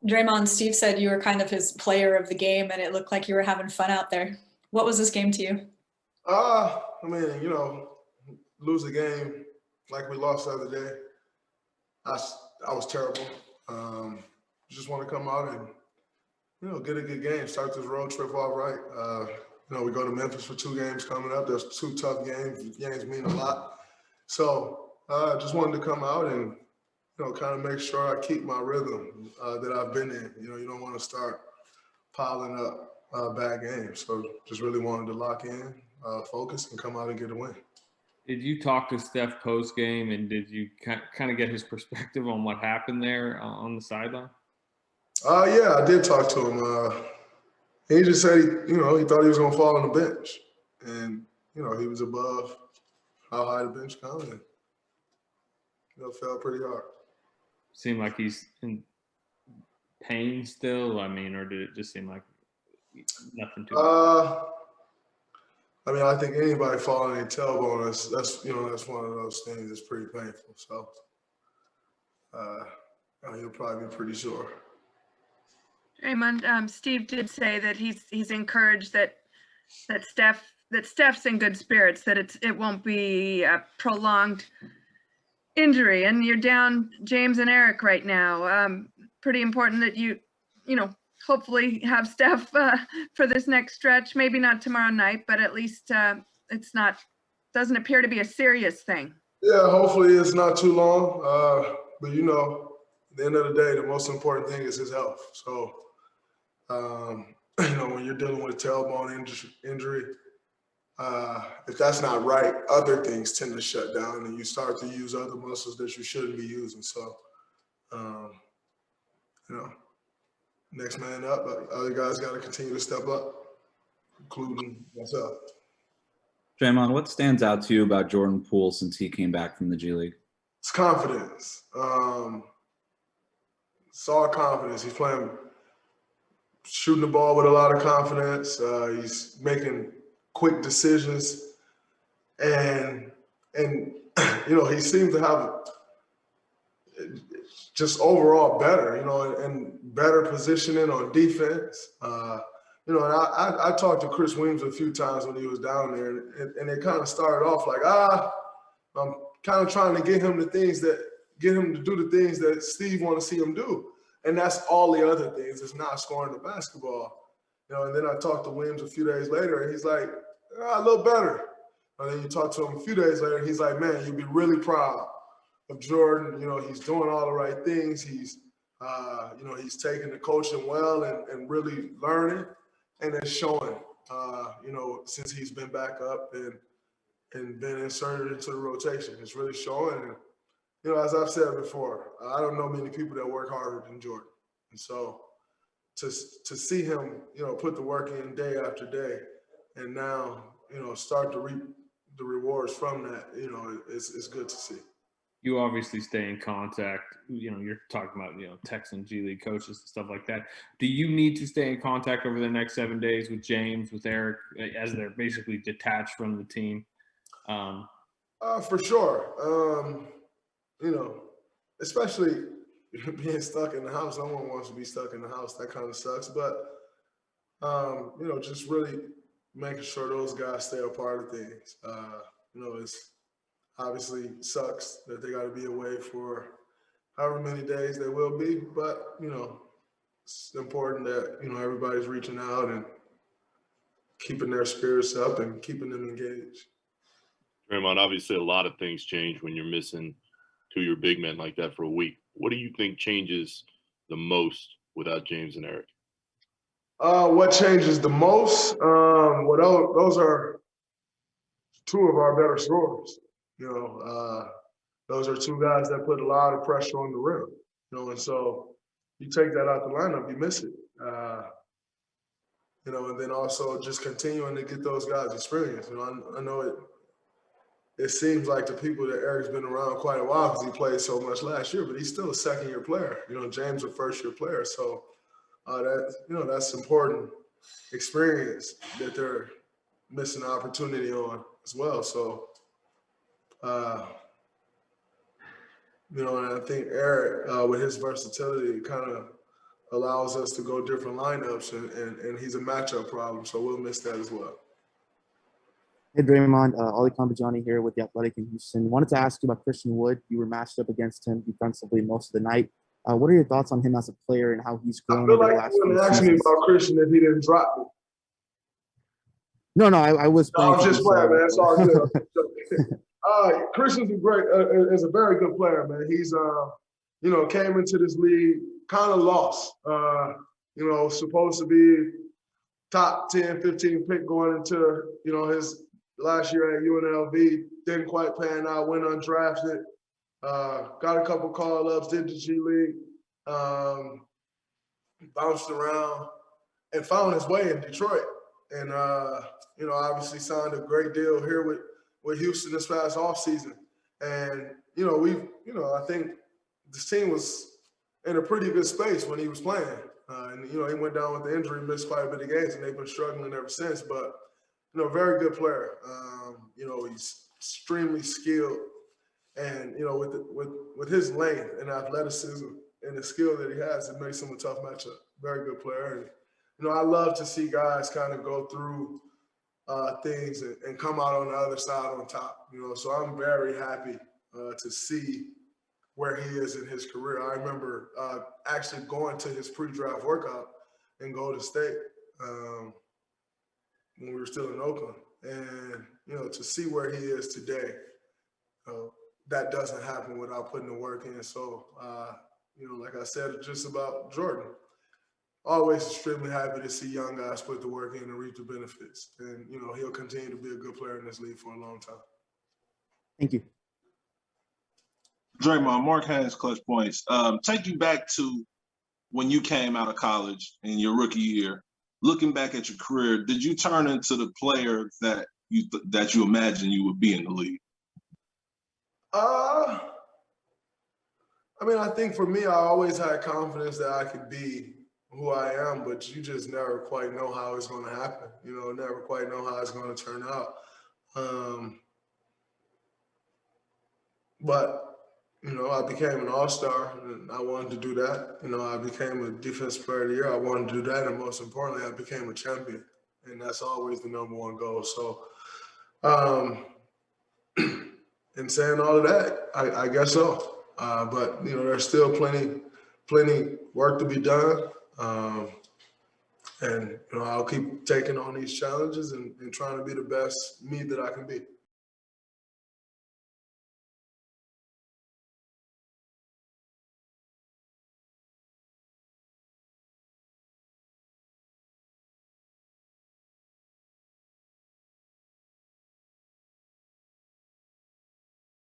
Draymond, Steve said you were kind of his player of the game, and it looked like you were having fun out there. What was this game to you? I mean, lose a game like we lost the other day. I was terrible. Just want to come out and get a good game. Start this road trip off right. We go to Memphis for 2 games coming up. There's 2 tough games. Games mean a lot. So I just wanted to come out and kind of make sure I keep my rhythm that I've been in. You don't want to start piling up bad games. So just really wanted to lock in, focus, and come out and get a win. Did you talk to Steph post game, and did you kind of get his perspective on what happened there on the sideline? Yeah, I did talk to him. He just said he thought he was gonna fall on the bench, and he was above how high the bench comes, and fell pretty hard. Seemed like he's in pain still. I mean, or did it just seem like nothing too bad? I think anybody falling in tailbone, that's one of those things that's pretty painful. So he'll probably be pretty sore. Draymond, Steve did say that he's encouraged that Steph's in good spirits, that it won't be a prolonged injury, and you're down James and Eric right now. Pretty important that you hopefully have Steph for this next stretch. Maybe not tomorrow night, but at least doesn't appear to be a serious thing. Yeah, hopefully it's not too long. But at the end of the day, the most important thing is his health. So, when you're dealing with a tailbone injury, if that's not right, other things tend to shut down, and you start to use other muscles that you shouldn't be using. So, next man up, but other guys got to continue to step up, including myself. Draymond, what stands out to you about Jordan Poole since he came back from the G League? It's confidence. It's all confidence. He's shooting the ball with a lot of confidence. He's making quick decisions, and he seems to have just overall better, and better positioning on defense. And I talked to Chris Weems a few times when he was down there, and it kind of started off like, I'm kind of trying to get him to do the things that Steve want to see him do. And that's all the other things. It's not scoring the basketball. And then I talked to Weems a few days later, and he's like, a little better. And then you talk to him a few days later, and he's like, man, you'd be really proud of Jordan. He's doing all the right things. He's, he's taking the coaching well and really learning, and it's showing, since he's been back up and been inserted into the rotation. It's really showing. And, as I've said before, I don't know many people that work harder than Jordan. And so to see him, put the work in day after day, and now, start to reap the rewards from that, it's good to see. You obviously stay in contact. You're talking about, texting G League coaches and stuff like that. Do you need to stay in contact over the next 7 days with James, with Eric, as they're basically detached from the team? For sure. Especially being stuck in the house. No one wants to be stuck in the house. That kind of sucks. But, just really making sure those guys stay a part of things. It's obviously sucks that they got to be away for however many days they will be. But, it's important that, everybody's reaching out and keeping their spirits up and keeping them engaged. Draymond, obviously a lot of things change when you're missing 2 of your big men like that for a week. What do you think changes the most without James and Eric? What changes the most? Those are 2 of our better scorers. Those are 2 guys that put a lot of pressure on the rim. And so you take that out the lineup, you miss it. And then also just continuing to get those guys experience. I know it seems like to people that Eric's been around quite a while because he played so much last year, but he's still a second-year player. James a first-year player. So that's important experience that they're missing an opportunity on as well. So, and I think Eric, with his versatility, kind of allows us to go different lineups, and he's a matchup problem, so we'll miss that as well. Hey, Draymond, Ollie Kambajani here with The Athletic in Houston. Wanted to ask you about Christian Wood. You were matched up against him defensively most of the night. What are your thoughts on him as a player and how he's grown I feel over the like last you few wouldn't ask me seasons? about Christian if he didn't drop me. No, I was No, playing. I'm just for playing, you, man. It's all good. Christian's is a very good player, man. He's came into this league kind of lost. Supposed to be top 10, 15 pick going into his last year at UNLV. Didn't quite pan out. Went undrafted. Got a couple call-ups. Did the G League. Bounced around and found his way in Detroit. And obviously signed a great deal here with Houston this past offseason. And I think this team was in a pretty good space when he was playing. He went down with the injury, missed quite a bit of games, and they've been struggling ever since. But very good player. He's extremely skilled, and with his length and athleticism and the skill that he has, it makes him a tough matchup. Very good player. And I love to see guys kind of go through things and come out on the other side on top. So I'm very happy to see where he is in his career. I remember actually going to his pre-draft workout in Golden State when we were still in Oakland. And, to see where he is today, that doesn't happen without putting the work in. So, like I said, just about Jordan, always extremely happy to see young guys put the work in and reap the benefits. And, he'll continue to be a good player in this league for a long time. Thank you. Draymond, Mark has clutch points. Take you back to when you came out of college in your rookie year. Looking back at your career, did you turn into the player that you imagined you would be in the league? I think for me, I always had confidence that I could be who I am, but you just never quite know how it's going to happen. Never quite know how it's going to turn out. But I became an all-star, and I wanted to do that. I became a defensive player of the year. I wanted to do that, and most importantly, I became a champion, and that's always the number one goal. So, in saying all of that, I guess so. But there's still plenty work to be done, and I'll keep taking on these challenges and trying to be the best me that I can be.